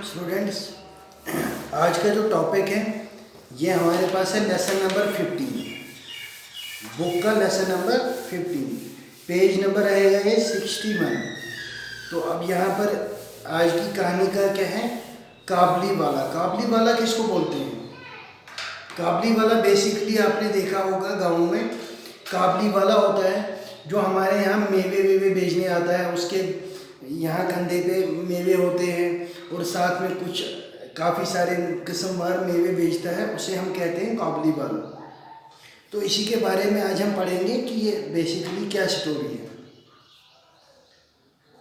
Students, आज का जो टॉपिक है ये हमारे पास है लेसन नंबर 15। बुक का लेसन नंबर 15, पेज नंबर रहेगा ये 61। तो अब यहाँ पर आज की कहानी का क्या है, काबली वाला। काबली वाला किसको बोलते हैं? काबली वाला बेसिकली आपने देखा होगा गाँव में काबली वाला होता है जो हमारे यहाँ मेवे वेवे बेचने आता है। उसके यहाँ कंधे पे मेवे होते हैं और साथ में कुछ काफ़ी सारे किस्मवार मेवे बेचता है, उसे हम कहते हैं काबली वाला। तो इसी के बारे में आज हम पढ़ेंगे कि ये बेसिकली क्या स्टोरी है।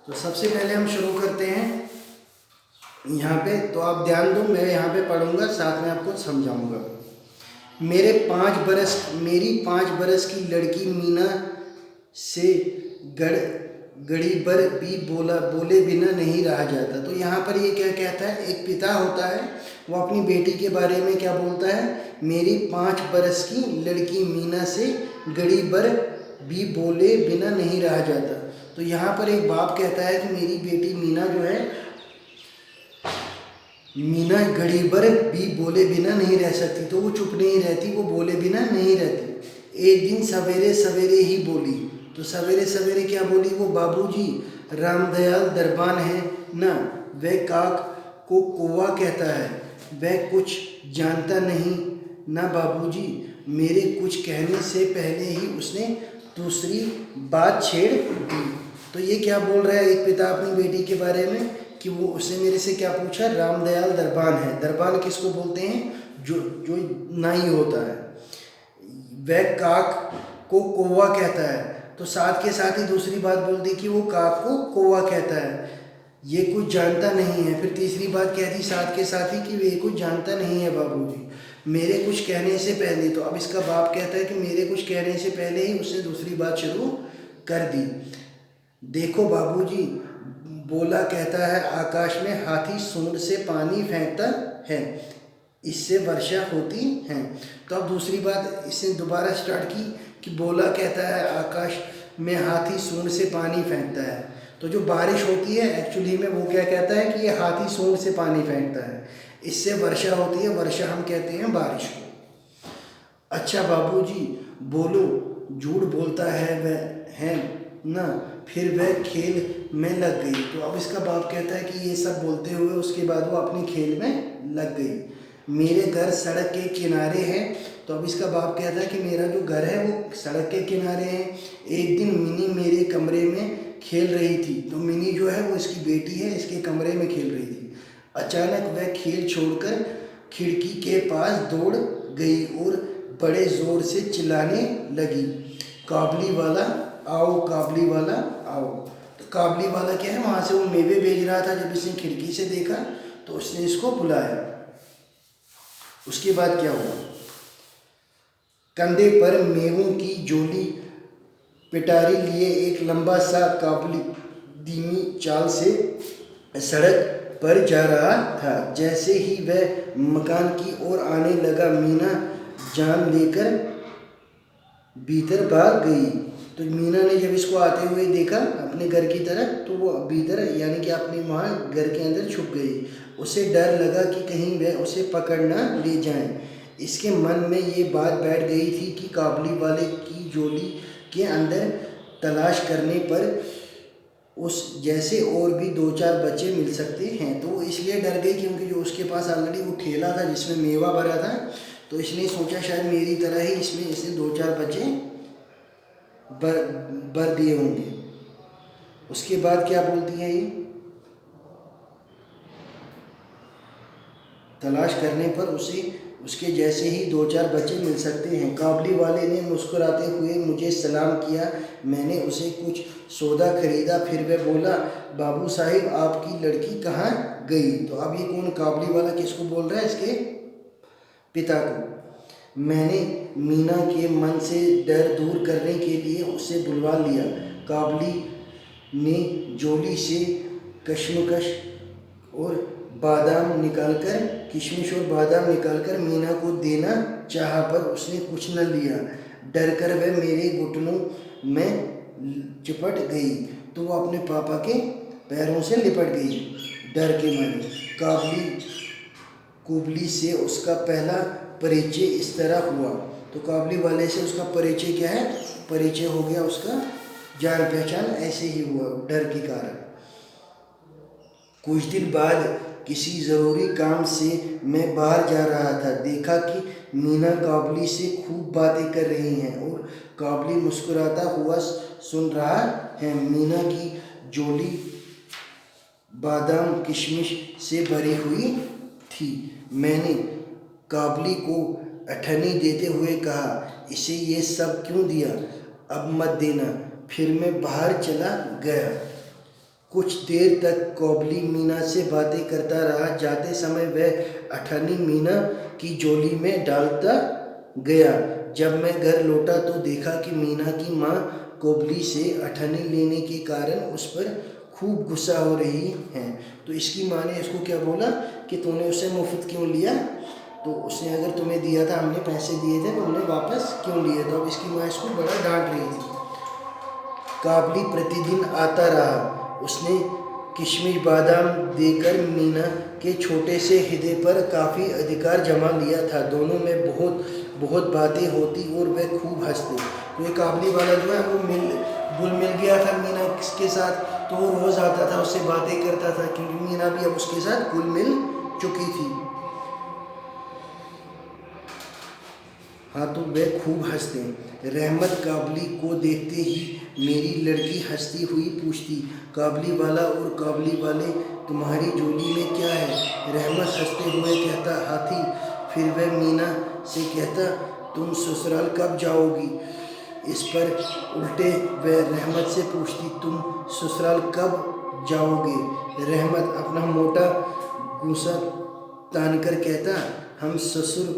तो सबसे पहले हम शुरू करते हैं यहाँ पे। तो आप ध्यान दो, मैं यहाँ पे पढ़ूंगा, साथ में आपको समझाऊंगा। मेरी 5 बरस की लड़की मीना से गड़ी भर भी बोले बिना नहीं रहा जाता। तो यहाँ पर ये क्या कहता है, एक पिता होता है, वो अपनी बेटी के बारे में क्या बोलता है, मेरी 5 बरस की लड़की मीना से गड़ी भर भी बोले बिना नहीं रहा जाता। तो यहाँ पर एक बाप कहता है कि मेरी बेटी मीना जो है, मीना घड़ी भर भी बोले बिना नहीं रह सकती। तो वो चुप नहीं रहती, वो बोले बिना नहीं रहती। एक दिन सवेरे सवेरे ही बोली। तो सवेरे सवेरे क्या बोली वो, बाबूजी रामदयाल दरबान है ना, वह काक को कौवा कहता है, वह कुछ जानता नहीं ना बाबूजी। मेरे कुछ कहने से पहले ही उसने दूसरी बात छेड़ दी। तो ये क्या बोल रहा है एक पिता अपनी बेटी के बारे में कि वो उसने मेरे से क्या पूछा, रामदयाल दरबान है। दरबान किसको बोलते हैं, जो नाई होता है। वह काक को कौवा कहता है। तो साथ के साथ ही दूसरी बात बोल दी कि वो काक को कौवा कहता है, ये कुछ जानता नहीं है। फिर तीसरी बात कह दी साथ के साथ ही कि वे कुछ जानता नहीं है बाबूजी, मेरे कुछ कहने से पहले। तो अब इसका बाप कहता है कि मेरे कुछ कहने से पहले ही उसने दूसरी बात शुरू कर दी। देखो बाबूजी, बोला कहता है आकाश में हाथी सूंड से पानी फेंकता है, इससे वर्षा होती है। तो अब दूसरी बात इसने दोबारा स्टार्ट की कि बोला कहता है आकाश में हाथी सूंड से पानी फेंकता है। तो जो बारिश होती है एक्चुअली में वो क्या कहता है कि ये हाथी सूंड से पानी फेंकता है, इससे वर्षा होती है। वर्षा हम कहते हैं बारिश को। अच्छा बाबूजी बोलो, झूठ बोलता है वह है ना। फिर वह खेल में लग गई। तो अब इसका बाप कहता है कि ये सब बोलते हुए उसके बाद वो अपने खेल में लग गई। मेरे घर सड़क के किनारे है। तो अब इसका बाप कहता है कि मेरा जो घर है वो सड़क के किनारे है। एक दिन मिनी मेरे कमरे में खेल रही थी। तो मिनी जो है वो इसकी बेटी है, इसके कमरे में खेल रही थी। अचानक वह खेल छोड़कर खिड़की के पास दौड़ गई और बड़े ज़ोर से चिल्लाने लगी, काबली वाला आओ, काबली वाला आओ। तो काबली वाला क्या है, वहाँ से वो मेवे बेच रहा था। जब इसने खिड़की से देखा तो उसने इसको बुलाया। उसके बाद क्या हुआ, कंधे पर मेवों की झोली पिटारी लिए एक लंबा सा काबली धीमी चाल से सड़क पर जा रहा था। जैसे ही वह मकान की ओर आने लगा, मीना जान लेकर भीतर भाग गई। तो मीना ने जब इसको आते हुए देखा अपने घर की तरफ, तो वो भीतर यानी कि अपनी वहाँ घर के अंदर छुप गई। उसे डर लगा कि कहीं वह उसे पकड़ ना ले जाए। इसके मन में ये बात बैठ गई थी कि काबली वाले की झोली के अंदर तलाश करने पर उस जैसे और भी 2-4 बच्चे मिल सकते हैं। तो वो इसलिए डर गई क्योंकि जो उसके पास ऑलरेडी वो ठेला था जिसमें मेवा भरा था, तो इसने सोचा शायद मेरी तरह ही इसमें इसने 2-4 बच्चे भर दिए होंगे। उसके बाद क्या बोलती है ये, तलाश करने पर उसे उसके जैसे ही 2-4 बच्चे मिल सकते हैं। काबली वाले ने मुस्कुराते हुए मुझे सलाम किया। मैंने उसे कुछ सौदा खरीदा। फिर वह बोला, बाबू साहिब आपकी लड़की कहाँ गई। तो अब ये कौन, काबली वाला किसको बोल रहा है, इसके पिता को। मैंने मीना के मन से डर दूर करने के लिए उसे बुलवा लिया। काबली ने झोली से किशमिश और बादाम निकालकर मीना को देना चाहा, पर उसने कुछ न लिया। डर कर वह मेरे घुटनों में चिपट गई। तो वो अपने पापा के पैरों से लिपट गई डर के मारे। कुबली से उसका पहला परिचय इस तरह हुआ। तो काबली वाले से उसका परिचय क्या है? परिचय हो गया उसका, जान पहचान ऐसे ही हुआ डर के कारण। कुछ दिन बाद किसी ज़रूरी काम से मैं बाहर जा रहा था। देखा कि मीना काबली से खूब बातें कर रही हैं और काबली मुस्कुराता हुआ सुन रहा है। मीना की झोली बादाम किशमिश से भरी हुई थी। मैंने काबली को अठन्नी देते हुए कहा, इसे ये सब क्यों दिया? अब मत देना। फिर मैं बाहर चला गया। कुछ देर तक काबली मीना से बातें करता रहा। जाते समय वह अठन्नी मीना की झोली में डालता गया। जब मैं घर लौटा तो देखा कि मीना की माँ काबली से अठन्नी लेने के कारण उस पर खूब गुस्सा हो रही है। तो इसकी माँ ने इसको क्या बोला कि तूने उसे मुफ्त क्यों लिया? तो उसने अगर तुम्हें दिया था, हमने पैसे दिए थे, तो हमने वापस क्यों लिए? तो अब इसकी माँ इसको बड़ा डांट रही थी। काबली प्रतिदिन आता रहा। उसने किशमिश बादाम देकर मीना के छोटे से हृदय पर काफ़ी अधिकार जमा लिया था। दोनों में बहुत बातें होती और वे खूब हंसते। तो ये काबली वाला जो है वो घुल मिल गया था मीना के साथ। तो वो रोज़ आता था, उससे बातें करता था, क्योंकि मीना भी अब उसके साथ घुल मिल चुकी थी। हाँ, तो वे खूब हंसते। रहमत काबली को देखते ही मेरी लड़की हंसती हुई पूछती, काबली वाला और काबली वाले, तुम्हारी झोली में क्या है? रहमत हंसते हुए कहता, हाथी। फिर वह मीना से कहता, तुम ससुराल कब जाओगी? इस पर उल्टे वह रहमत से पूछती, तुम ससुराल कब जाओगे? रहमत अपना मोटा गुस्सा तानकर कहता, हम ससुर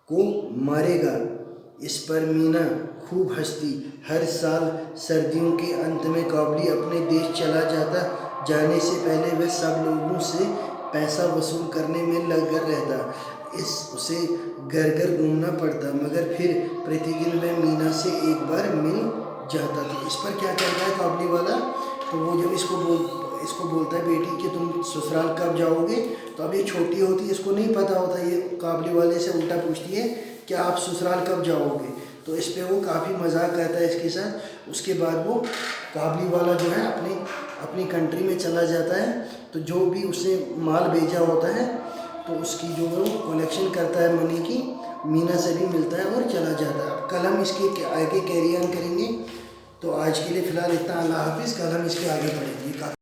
को मारेगा। इस पर मीना खूब हंसती। हर साल सर्दियों के अंत में काबली अपने देश चला जाता। जाने से पहले वह सब लोगों से पैसा वसूल करने में लगा रहता। उसे घर घर घूमना पड़ता, मगर फिर प्रतिदिन वह मीना से एक बार मिल जाता। तो इस पर क्या कहता है काबली वाला? तो वो जब इसको बोलता है बेटी कि तुम ससुराल कब जाओगे, तो अब ये छोटी होती है, इसको नहीं पता होता। ये काबली वाले से उल्टा पूछती है कि आप ससुराल कब जाओगे? तो इस पे वो काफ़ी मजाक करता है इसके साथ। उसके बाद वो काबली वाला जो है अपनी कंट्री में चला जाता है। तो जो भी उसने माल भेजा होता है तो उसकी जो है वो कलेक्शन करता है मनी की, मीना से भी मिलता है और चला जाता है। अब कल हम इसके आगे कैरी ऑन करेंगे। तो आज के लिए फ़िलहाल इतना, अल्लाह हाफिज़। कल हम इसके आगे पढ़ेंगे।